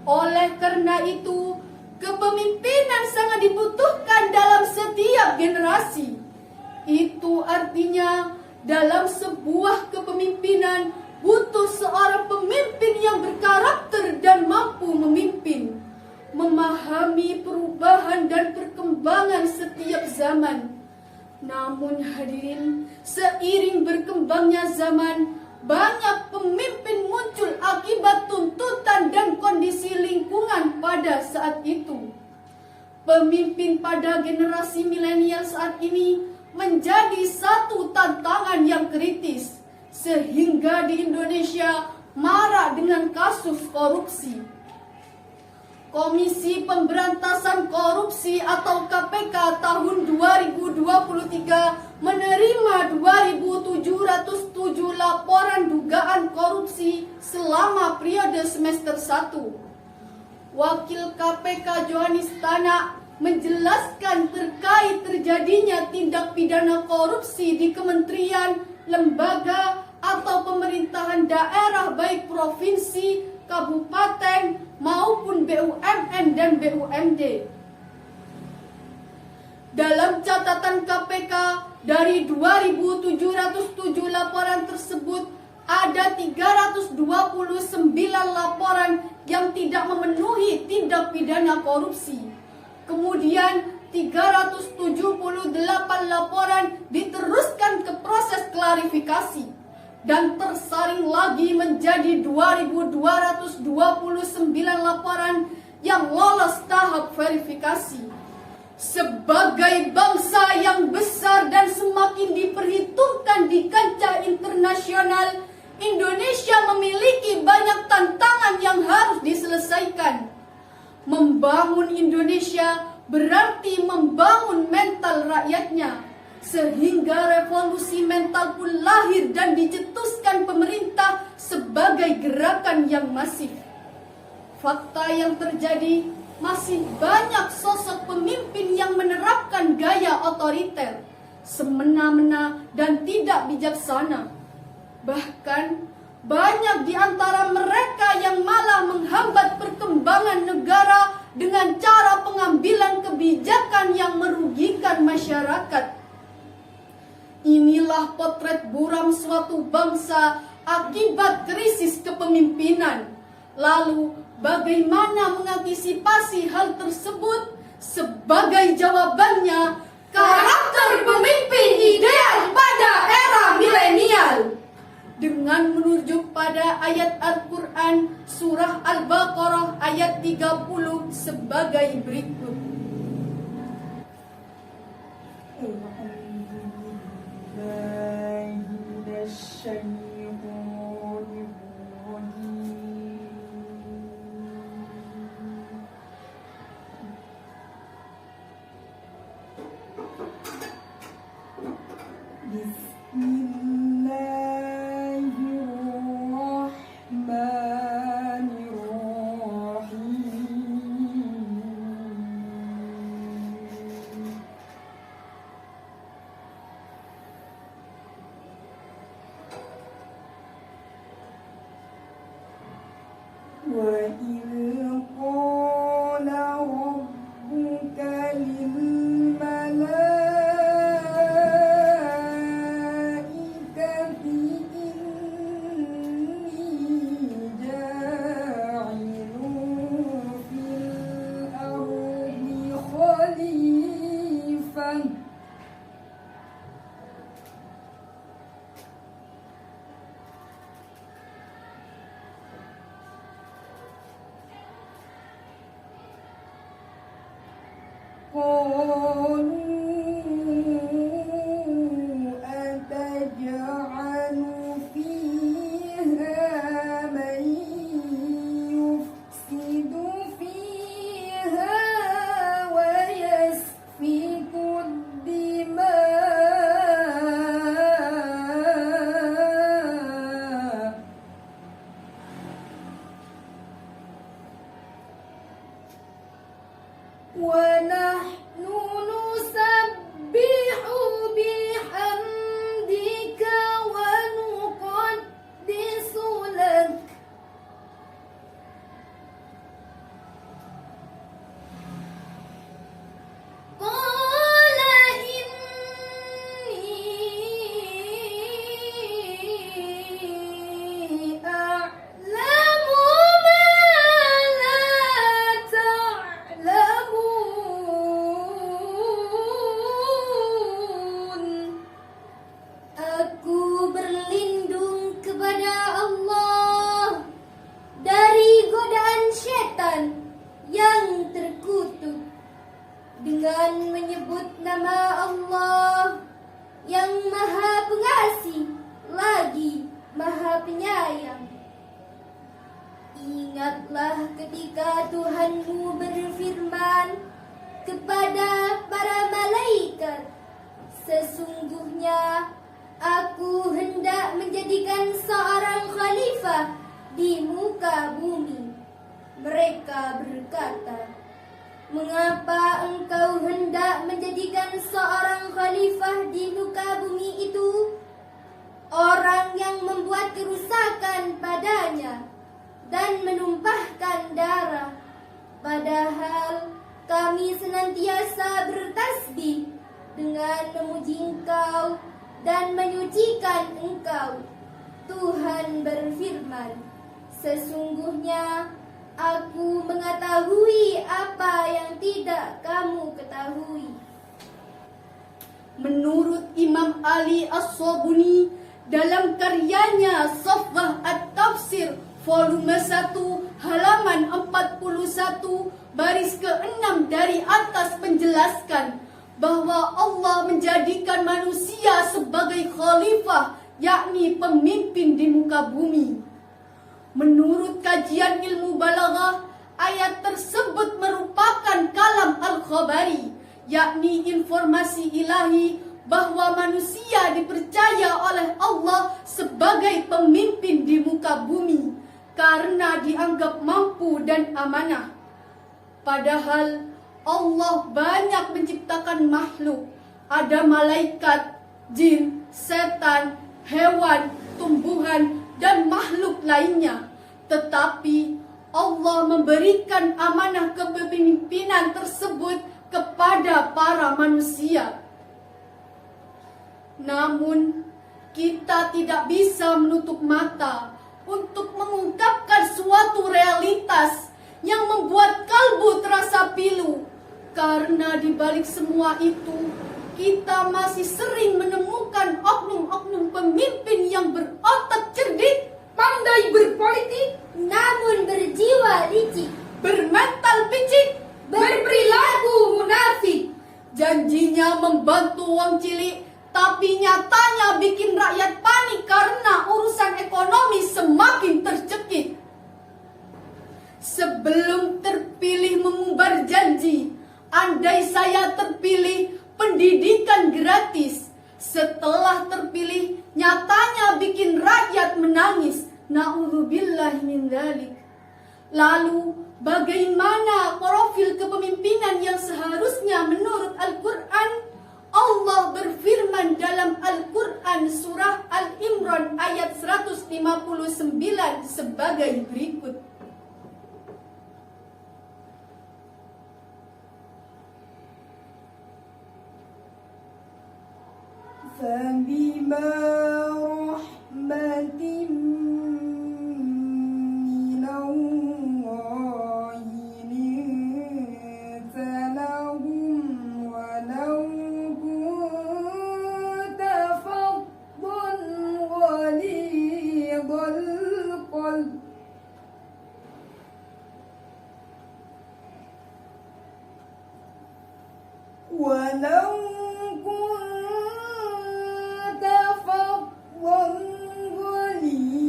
Oleh karena itu, kepemimpinan sangat dibutuhkan dalam setiap generasi. Itu artinya dalam sebuah kepemimpinan butuh seorang pemimpin yang berkarakter dan mampu memimpin, memahami perubahan dan perkembangan setiap zaman. Namun hadirin, seiring berkembangnya zaman, banyak pemimpin muncul akibat tuntutan dan kondisi lingkungan pada saat itu. Pemimpin pada generasi milenial saat ini menjadi satu tantangan yang kritis, sehingga di Indonesia marak dengan kasus korupsi. Komisi Pemberantasan Korupsi atau KPK tahun 2023 menerima 2.707 laporan dugaan korupsi selama periode semester 1. Wakil KPK Johanis Tanak menjelaskan terkait terjadinya tindak pidana korupsi di kementerian, lembaga, atau pemerintahan daerah baik provinsi, kabupaten, maupun BUMN dan BUMD. Dalam catatan KPK, dari 2.707 laporan tersebut, ada 329 laporan yang tidak memenuhi tindak pidana korupsi. Kemudian 378 laporan diteruskan ke proses klarifikasi dan tersaring lagi menjadi 2.229 laporan yang lolos tahap verifikasi. Sebagai bangsa yang besar dan semakin diperhitungkan di kancah internasional, Indonesia memiliki banyak tantangan yang harus diselesaikan. Membangun Indonesia berarti membangun mental rakyatnya, sehingga revolusi mental pun lahir dan dicetuskan pemerintah sebagai gerakan yang masif. Fakta yang terjadi, masih banyak sosok pemimpin yang menerapkan gaya otoriter, semena-mena dan tidak bijaksana. Bahkan banyak di antara mereka yang malah menghambat perkembangan negara dengan cara pengambilan kebijakan yang merugikan masyarakat. Inilah potret buram suatu bangsa akibat krisis kepemimpinan. Lalu, bagaimana mengantisipasi hal tersebut? Sebagai jawabannya, karakter pemimpin ideal pada era milenial. Dengan merujuk pada ayat Al-Quran surah Al-Baqarah ayat 30 sebagai berikut. وَإِذْ قَالَ رَبُّكَ لِلْمَلَائِكَةِ إِنِّي جَاعِلٌ فِي الْأَرْضِ خَلِيفَةً قالوا أتجعل فيها من يفسد فيها ويسفك الدماء ونحن نسبح sayang. Ingatlah ketika Tuhanmu berfirman kepada para malaikat, sesungguhnya aku hendak menjadikan seorang khalifah di muka bumi. Mereka berkata, mengapa engkau hendak menjadikan seorang khalifah di muka bumi itu? Orang yang membuat kerusakan padanya dan menumpahkan darah. Padahal kami senantiasa bertasbih dengan memuji Engkau dan menyucikan Engkau. Tuhan berfirman, sesungguhnya aku mengetahui apa yang tidak kamu ketahui. Menurut Imam Ali As-Sabuni dalam karyanya Safwah At-Tafsir volume 1 halaman 41 baris ke-6 dari atas menjelaskan bahwa Allah menjadikan manusia sebagai khalifah, yakni pemimpin di muka bumi. Menurut kajian ilmu balaghah, ayat tersebut merupakan kalam al-khabari, yakni informasi ilahi bahwa manusia dipercaya oleh Allah sebagai pemimpin di muka bumi karena dianggap mampu dan amanah. Padahal Allah banyak menciptakan makhluk, ada malaikat, jin, setan, hewan, tumbuhan, dan makhluk lainnya. Tetapi Allah memberikan amanah kepemimpinan tersebut kepada para manusia. Namun, kita tidak bisa menutup mata untuk mengungkapkan suatu realitas yang membuat kalbu terasa pilu. Karena di balik semua itu, kita masih sering menemukan oknum-oknum pemimpin yang berotak cerdik, pandai berpolitik, Namun berjiwa licik, bermental picik, berperilaku munafik. janjinya membantu wong cilik, tapi nyatanya bikin rakyat panik karena urusan ekonomi semakin tercekik. Sebelum terpilih mengumbar janji, andai saya terpilih pendidikan gratis. Setelah terpilih, nyatanya bikin rakyat menangis. Na'udzubillahi min dzalik. Lalu, bagaimana profil kepemimpinan yang seharusnya menurut Al-Quran? Allah berfirman dalam Al-Quran surah Al-Imran ayat 159 sebagai berikut. فبما رحمة من الله لنت لهم ولو كنت فظا غليظ القلب ولو كنت فظا غليظ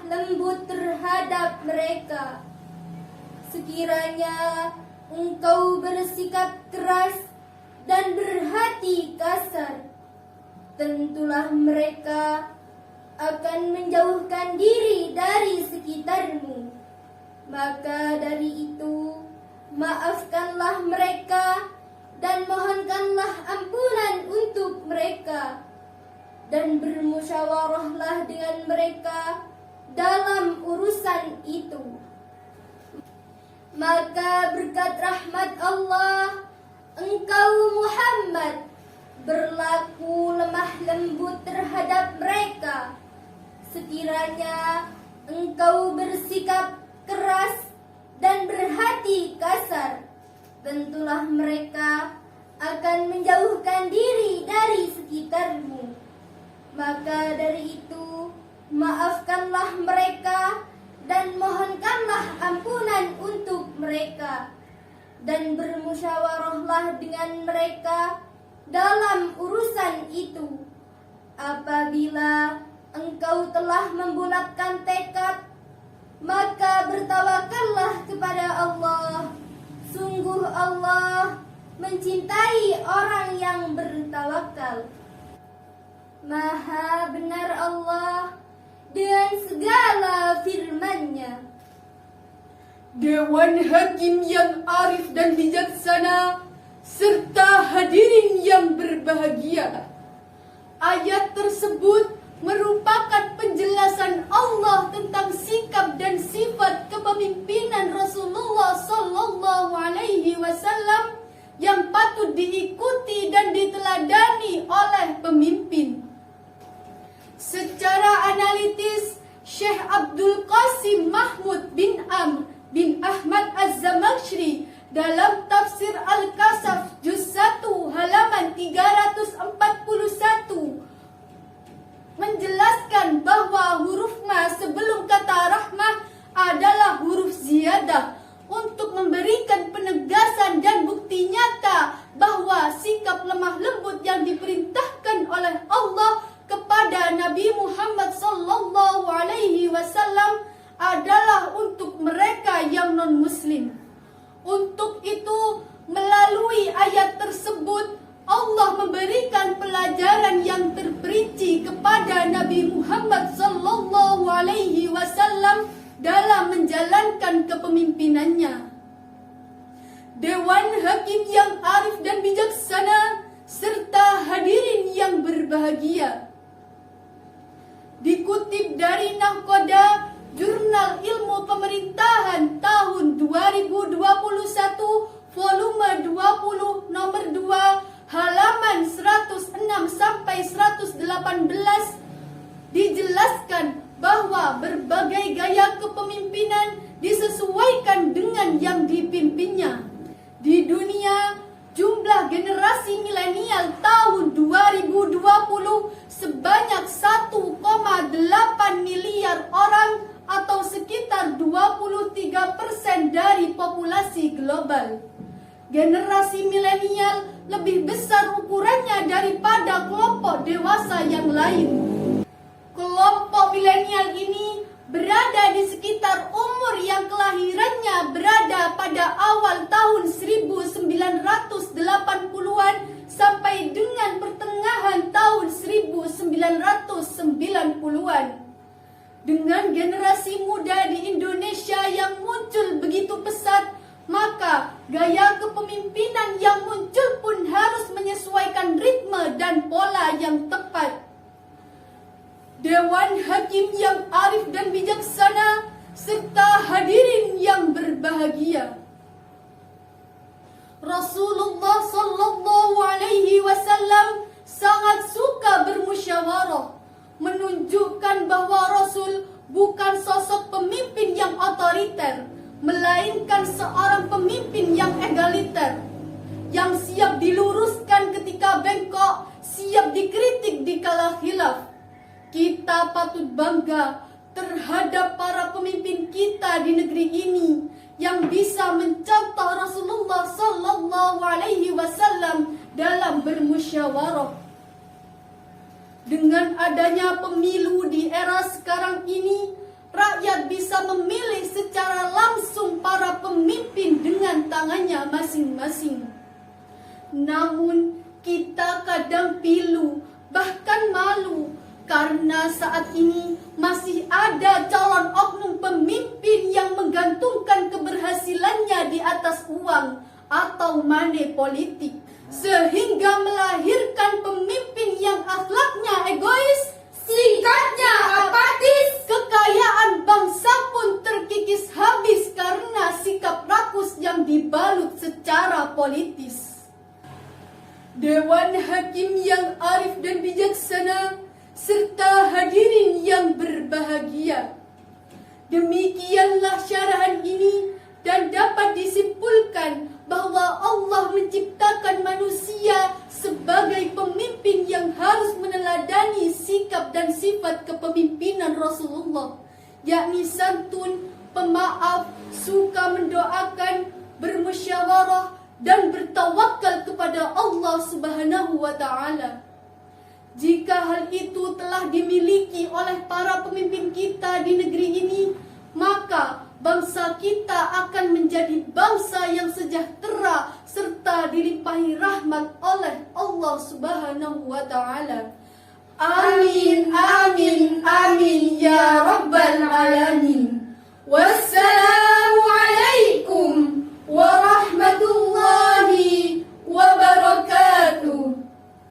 lembut terhadap mereka. Sekiranya engkau bersikap keras dan berhati kasar, tentulah mereka akan menjauhkan diri dari sekitarmu. Maka dari itu, maafkanlah mereka dan mohonkanlah ampunan untuk mereka, dan bermusyawarahlah dengan mereka dalam urusan itu. Maka berkat rahmat Allah, engkau Muhammad berlaku lemah lembut terhadap mereka. Sekiranya engkau bersikap keras dan berhati kasar, tentulah mereka akan menjauhkan diri dari sekitarmu. Maka dari itu, maafkanlah mereka dan mohonkanlah ampunan untuk mereka, dan bermusyawarahlah dengan mereka dalam urusan itu. Apabila engkau telah membulatkan tekad, maka bertawakallah kepada Allah. Sungguh Allah mencintai orang yang bertawakal. Maha benar Allah dengan segala firman-Nya. Dewan Hakim yang arif dan bijaksana, serta hadirin yang berbahagia. Ayat tersebut merupakan penjelasan Allah tentang sikap dan sifat kepemimpinan Rasulullah Sallallahu Alaihi Wasallam yang patut diikuti dan diteladani oleh pemimpin. Secara analitis, Syekh Abdul Qasim Mahmud bin Amr bin Ahmad Az-Zamakhsyri dalam tafsir Al-Kasaf juz 1 halaman 341 menjelaskan bahwa huruf ma sebelum kata rahmah adalah huruf ziyadah untuk memberikan penegasan dan bukti nyata bahwa sikap lemah lembut yang diperintahkan oleh Allah kepada Nabi Muhammad sallallahu alaihi wasallam adalah untuk mereka yang non-muslim. Untuk itu, melalui ayat tersebut, Allah memberikan pelajaran yang terperinci kepada Nabi Muhammad sallallahu alaihi wasallam dalam menjalankan kepemimpinannya. Dewan Hakim yang arif dan bijaksana serta hadirin yang berbahagia. Dikutip dari Nahkoda, Jurnal Ilmu Pemerintahan tahun 2021, volume 20, nomor 2, halaman 106 sampai 118, dijelaskan bahwa berbagai gaya kepemimpinan disesuaikan dengan yang dipimpinnya. Di dunia, jumlah generasi milenial tahun 2020 sebanyak 1,8 miliar orang atau sekitar 23% dari populasi global. Generasi milenial lebih besar ukurannya daripada kelompok dewasa yang lain. Kelompok milenial ini berada di sekitar umur yang kelahirannya berada pada awal tahun 1980-an sampai dengan pertengahan tahun 1990-an. Dengan generasi muda di Indonesia yang muncul begitu pesat, maka gaya kepemimpinan yang muncul pun harus menyesuaikan ritme dan pola yang tepat. Dewan Hakim yang arif dan bijaksana serta hadirin yang berbahagia. Rasulullah sallallahu alaihi wasallam sangat suka bermusyawarah, menunjukkan bahwa Rasul bukan sosok pemimpin yang otoriter, melainkan seorang pemimpin yang egaliter, yang siap diluruskan ketika bengkok, siap dikritik dikala khilaf. Kita patut bangga terhadap para pemimpin kita di negeri ini yang bisa mencontoh Rasulullah sallallahu alaihi wasallam dalam bermusyawarah. Dengan adanya pemilu di era sekarang ini, rakyat bisa memilih secara langsung para pemimpin dengan tangannya masing-masing. Namun kita kadang pilu, bahkan malu, karena saat ini masih ada calon oknum pemimpin yang menggantungkan keberhasilannya di atas uang atau money politik, sehingga melahirkan pemimpin yang akhlaknya egois, Singkatnya apatis. kekayaan bangsa pun terkikis habis karena sikap rakus yang dibalut secara politis. Dewan Hakim yang arif dan bijaksana, serta hadirin yang berbahagia. Demikianlah syarahan ini dan dapat disimpulkan bahwa Allah menciptakan manusia sebagai pemimpin yang harus meneladani sikap dan sifat kepemimpinan Rasulullah, yakni santun, pemaaf, suka mendoakan, bermusyawarah, dan bertawakal kepada Allah Subhanahu wa Ta'ala. Jika hal itu telah dimiliki oleh para pemimpin kita di negeri ini, maka bangsa kita akan menjadi bangsa yang sejahtera serta dilimpahi rahmat oleh Allah Subhanahu wa Ta'ala. Amin, amin, amin.